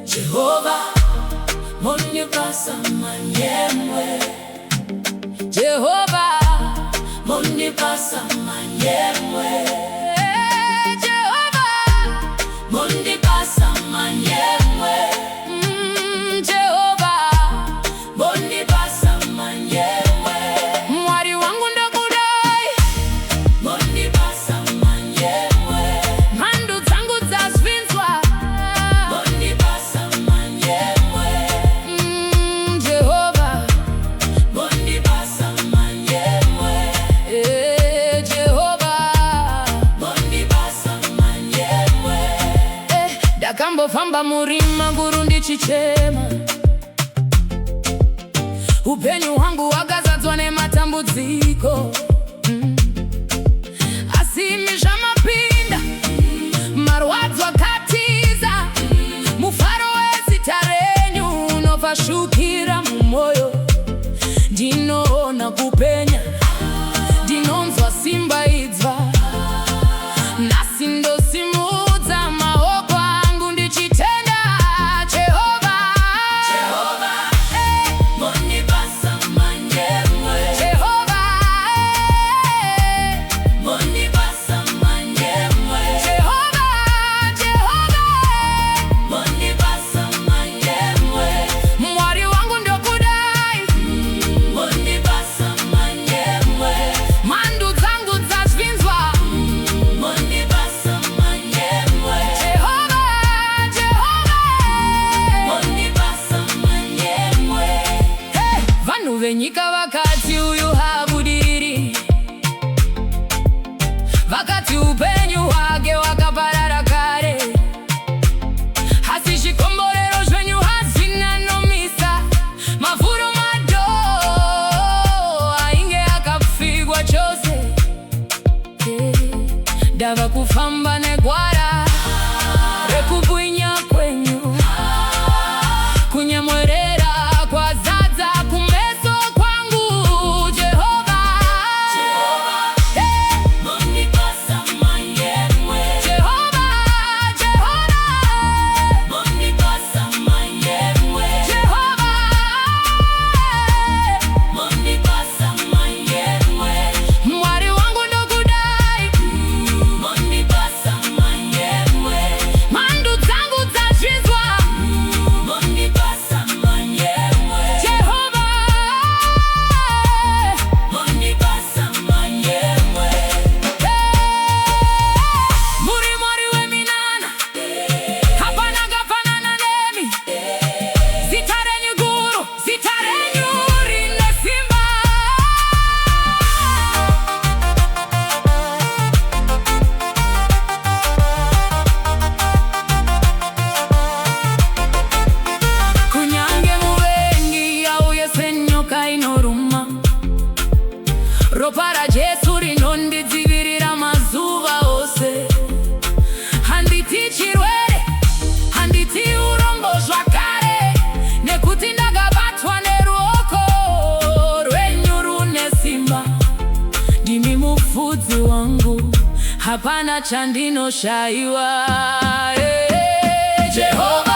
Jehovah, Mondipasa, Manyemwe. Jehovah, Mondipasa, Manyemwe. Jehovah, Mondipasa, Manyemwe. Jehovah, Mondipasa, Manyemwe. Mwari wangu ndakudai, Mondipasa, Manyemwe. Mhandu zangu dzasvinzwa, Mondipasa, Manyemwe. Jehovah, Mondipasa, Manyemwe. Jehovah, Mondipasa, Manyemwe. Ndakambofamba murima guru ndichichema, upenyu hwangu hwakazadzwa nematambudziko. Asi imi zvamapinda, marwadzo akatiza, mufaro wezita renyu unofashukira mumwoyo. Ndinoona kupenya, ndinonzwa simba idzva, nhasi ndosimudza maoko angu ndichitenda. Jehovah, Jehovah, Mondipasa, Manyemwe. Jehovah, Mondipasa, Manyemwe. Jehovah, Jehovah, Mondipasa, Manyemwe. Mwari wangu ndokudai, Mondipasa, Manyemwe. Mhandu dzangu dzasvinzwa, Mondipasa, Manyemwe. Jehovah, Jehovah, Mondipasa, Manyemwe. Vanhu venyika vakati uyu habudiriri, vakati upenyu hwake hwakaparara kare. Asi zvikomborero zvenyu hazvina nomisa, mavhuro mado ainge akapfigwa chose. Ndava kufamba negwara rekubwinya kwenyu, kunyemwerera kwazadza kumeso kwangu. Jehovah, Mondipasa, Manyemwe. Jehovah, Jehovah, Mondipasa, Manyemwe. Jehovah, Mondipasa, Manyemwe. Mwari wangu ndokudai, Mondipasa, Manyemwe. Mhandu dzangu dzasvinzwa, Mondipasa, Manyemwe. Jehovah, Mondipasa, Manyemwe. Muri Mwari weminana, hapana kafanana nemi. Zita renyu guru, zita renyu rine simba. Kunyange muvengi auye senyoka inoruma, ropa raJesu rinondidzivirira mazuva ose. Handiti chirwere, handiti urombo zvakare, nekuti ndakabatwa neruoko rwenyu rune simba. Ndimi mufudzi wangu, hapana chandinoshayiwa. Jehovah.